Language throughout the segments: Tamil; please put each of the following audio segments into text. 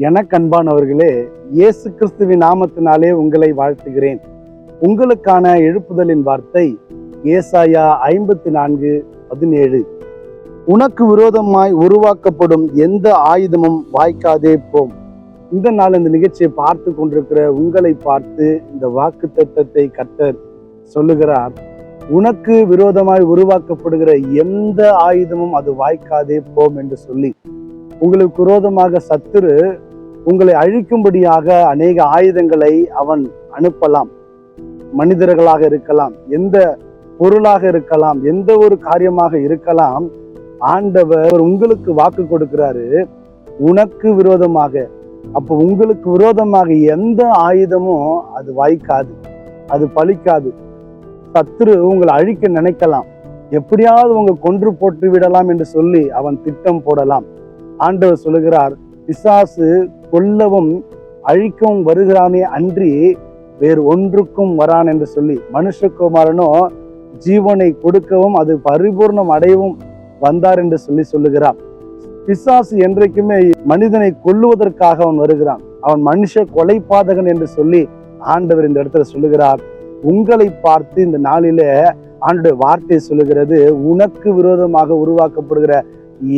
எனக்கு அன்பானவர்களே, இயேசு கிறிஸ்துவின் நாமத்தினாலே உங்களை வாழ்த்துகிறேன். உங்களுக்கான எழுப்புதலின் வார்த்தை ஏசாயா 54:17. உனக்கு விரோதமாய் உருவாக்கப்படும் எந்த ஆயுதமும் வாய்க்காதே போம். இந்த நாள் இந்த நிகழ்ச்சியை பார்த்து கொண்டிருக்கிற உங்களை பார்த்து இந்த வாக்கு தத்தத்தை கர்த்தர் சொல்லுகிறார். உனக்கு விரோதமாய் உருவாக்கப்படுகிற எந்த ஆயுதமும் அது வாய்க்காதே போம் என்று சொல்லி, உங்களுக்கு விரோதமாக சத்துரு உங்களை அழிக்கும்படியாக அநேக ஆயுதங்களை அவன் அனுப்பலாம். மனிதர்களாக இருக்கலாம், எந்த பொருளாக இருக்கலாம், எந்த ஒரு காரியமாக இருக்கலாம். ஆண்டவர் உங்களுக்கு வாக்கு கொடுக்கிறாரு, உனக்கு விரோதமாக. அப்போ உங்களுக்கு விரோதமாக எந்த ஆயுதமும் அது வாய்க்காது, அது பலிக்காது. சத்துரு உங்களை அழிக்க நினைக்கலாம், எப்படியாவது உங்க கொன்று போட்டு விடலாம் என்று சொல்லி அவன் திட்டம் போடலாம். ஆண்டவர் சொல்லுகிறார், பிசாசு கொல்லவும் அழிக்கவும் வருகிறானே அன்றி வேறு ஒன்றுக்கும் வரான் என்று சொல்லி, மனுஷகுமாரனோ ஜீவனை கொடுக்கவும் அது பரிபூர்ணம் அடையவும் வந்தார் என்று சொல்லுகிறார். பிசாசு என்றைக்குமே மனிதனை கொல்லுவதற்காக அவன் வருகிறான். அவன் மனுஷ கொலைபாதகன் என்று சொல்லி ஆண்டவர் இந்த இடத்துல சொல்லுகிறார். உங்களை பார்த்து இந்த நாளிலே ஆண்டவர் வார்த்தை சொல்லுகிறது, உனக்கு விரோதமாக உருவாக்கப்படுகிற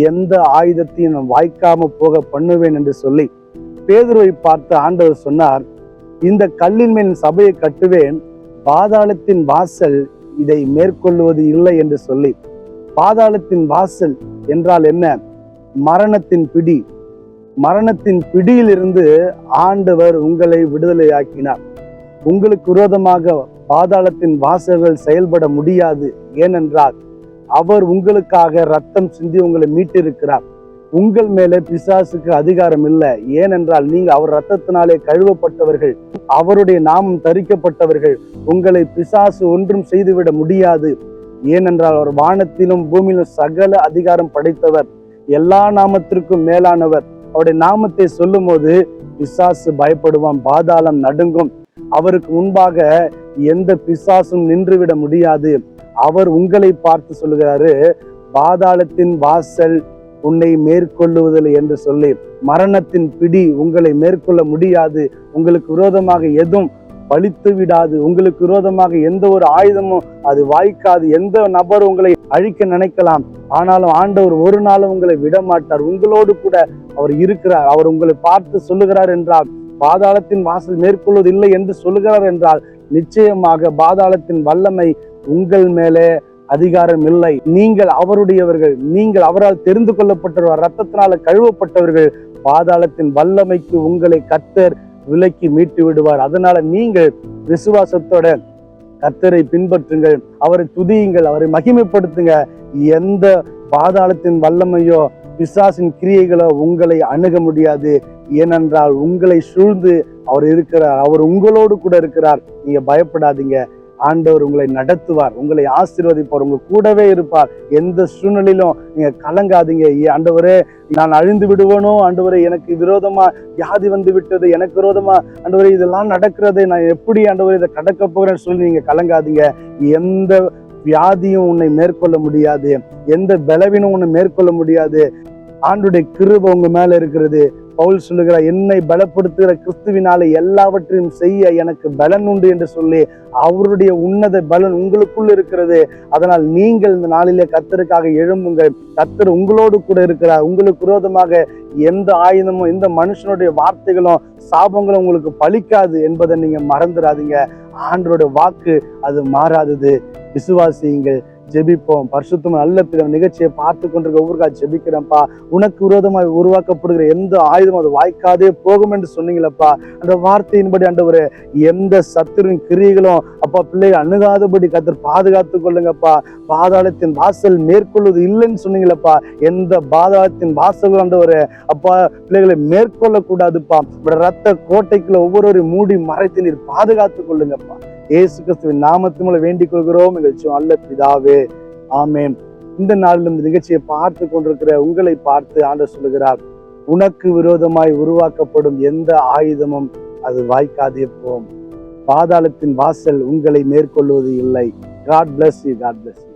எந்த ஆயுதத்தையும் நான் வாய்க்காம போக பண்ணுவேன் என்று சொல்லி. பேதுருவை பார்த்து ஆண்டவர் சொன்னார், இந்த கல்லின் மேல் சபையை கட்டுவேன், பாதாளத்தின் வாசல் இதை மேற்கொள்வது இல்லை என்று சொல்லி. பாதாளத்தின் வாசல் என்றால் என்ன? மரணத்தின் பிடி. மரணத்தின் பிடியிலிருந்து ஆண்டவர் உங்களை விடுதலையாக்கினார். உங்களுக்கு விரோதமாக பாதாளத்தின் வாசல்கள் செயல்பட முடியாது. ஏனென்றால் அவர் உங்களுக்காக ரத்தம் சிந்தி உங்களை மீட்டிருக்கிறார். உங்கள் மேலே பிசாசுக்கு அதிகாரம் இல்லை. ஏனென்றால் நீங்க அவர் ரத்தத்தினாலே கழுவப்பட்டவர்கள், அவருடைய நாமம் தரிக்கப்பட்டவர்கள். உங்களை பிசாசு ஒன்றும் செய்துவிட முடியாது. ஏனென்றால் அவர் வானத்திலும் பூமியிலும் சகல அதிகாரம் படைத்தவர், எல்லா நாமத்திற்கும் மேலானவர். அவருடைய நாமத்தை சொல்லும் போது பிசாசு பயப்படுவான், பாதாளம் நடுங்கும். அவருக்கு முன்பாக எந்த பிசாசும் நின்றுவிட முடியாது. அவர் உங்களை பார்த்து சொல்லுகிறாரு, பாதாளத்தின் வாசல் உன்னை மேற்கொள்ளுவதில்லை என்று சொல்லி. மரணத்தின் பிடி உங்களை மேற்கொள்ள முடியாது. உங்களுக்கு விரோதமாக எதுவும் பழித்து விடாது. உங்களுக்கு விரோதமாக எந்த ஒரு ஆயுதமும் அது வாய்க்காது. எந்த நபர் உங்களை அழிக்க நினைக்கலாம், ஆனாலும் ஆண்டவர் ஒரு நாளும் உங்களை விட மாட்டார். உங்களோடு கூட அவர் இருக்கிறார். அவர் உங்களை பார்த்து சொல்லுகிறார் என்றால், பாதாளத்தின் வாசல் மேற்கொள்வது இல்லை என்று சொல்லுகிறார் என்றால், நிச்சயமாக பாதாளத்தின் வல்லமை உங்கள் மேலே அதிகாரம் இல்லை. நீங்கள் அவருடையவர்கள், நீங்கள் அவரால் தெரிந்து கொள்ளப்பட்டவர்கள், ரத்தத்தினால கழுவப்பட்டவர்கள். பாதாளத்தின் வல்லமைக்கு உங்களை கர்த்தர் விலக்கி மீட்டு விடுவார். அதனால நீங்கள் விசுவாசத்தோட கர்த்தரை பின்பற்றுங்கள், அவரை துதியுங்கள், அவரை மகிமைப்படுத்துங்க. எந்த பாதாளத்தின் வல்லமையோ பிசாசின் கிரியைகளோ உங்களை அணுக முடியாது. ஏனென்றால் உங்களை சூழ்ந்து அவர் இருக்கிறார், அவர் உங்களோடு கூட இருக்கிறார். நீங்க பயப்படாதீங்க. ஆண்டவர் உங்களை நடத்துவார், உங்களை ஆசீர்வதிப்பார், உங்க கூடவே இருப்பார். எந்த சூழ்நிலையிலும் நீங்க கலங்காதீங்க. ஆண்டவரே, நான் அழிந்து விடுவேனோ, ஆண்டவரே எனக்கு விரோதமா வியாதி வந்து விட்டது, எனக்கு விரோதமா ஆண்டவரே இதெல்லாம் நடக்கிறது, நான் எப்படி ஆண்டவரே இதை கடக்க போகிறேன்னு சொல்லி நீங்க கலங்காதீங்க. எந்த வியாதியும் உன்னை மேற்கொள்ள முடியாது, எந்த பலவீனம் உன்னை மேற்கொள்ள முடியாது. ஆண்டுடைய கிருபை உங்க மேல இருக்கிறது. பவுல் சொல்லுகிறார், என்னை பலப்படுத்துகிற கிறிஸ்துவினாலே எல்லாவற்றையும் செய்ய எனக்கு பலன் உண்டு என்று சொல்லி. அவருடைய உன்னத பலன் உங்களுக்குள் இருக்கிறது. அதனால் நீங்கள் இந்த நாளிலே கர்த்தருக்காக எழும்புங்கள். கர்த்தர் உங்களோடு கூட இருக்கிறார். உங்களுக்கு விரோதமாக எந்த ஆயுதமும், எந்த மனுஷனுடைய வார்த்தைகளும் சாபங்களும் உங்களுக்கு பலிக்காது என்பதை நீங்க மறந்துடாதீங்க. ஆண்டவருடைய வாக்கு அது மாறாதது. விசுவாசியுங்கள். ஜெபிப்போம். பரிசுத்தம் நல்ல பிதா, நிகழ்ச்சியை பார்த்து கொண்டிருக்க ஒவ்வொருக்காக ஜெபிக்கிறேன்ப்பா. உனக்கு விரோதமாக உருவாக்கப்படுகிற எந்த ஆயுதம் அது வாய்க்காதே போகும் என்று சொன்னீங்களப்பா. அந்த வார்த்தையின்படி ஆண்டவரே, எந்த சத்துருவின் கிரியைகளும் அப்பா பிள்ளைகள் அணுகாதபடி கர்த்தர் பாதுகாத்து கொள்ளுங்கப்பா. பாதாளத்தின் வாசல் மேற்கொள்வது இல்லைன்னு சொன்னீங்களப்பா. எந்த பாதாளத்தின் வாசல்கள் ஆண்டவரே அப்பா பிள்ளைகளை மேற்கொள்ள கூடாதுப்பா. ரத்த கோட்டைக்குள்ள ஒவ்வொருவரையும் மூடி மறைத்து நீர் பாதுகாத்து கொள்ளுங்கப்பா. இயேசு கிறிஸ்துவின் நாமத்தின் மூலம் வேண்டிக் கொள்கிறோம் எங்கள் நல்ல பிதாவே, ஆமென். இந்த நாளில் இந்த நிகழ்ச்சியை பார்த்து கொண்டிருக்கிற உங்களை பார்த்து ஆண்டவர் சொல்லுகிறார், உனக்கு விரோதமாய் உருவாக்கப்படும் எந்த ஆயுதமும் அது வாய்க்காதே போம். பாதாளத்தின் வாசல் உங்களை மேற்கொள்வது இல்லை. God bless you. God bless you.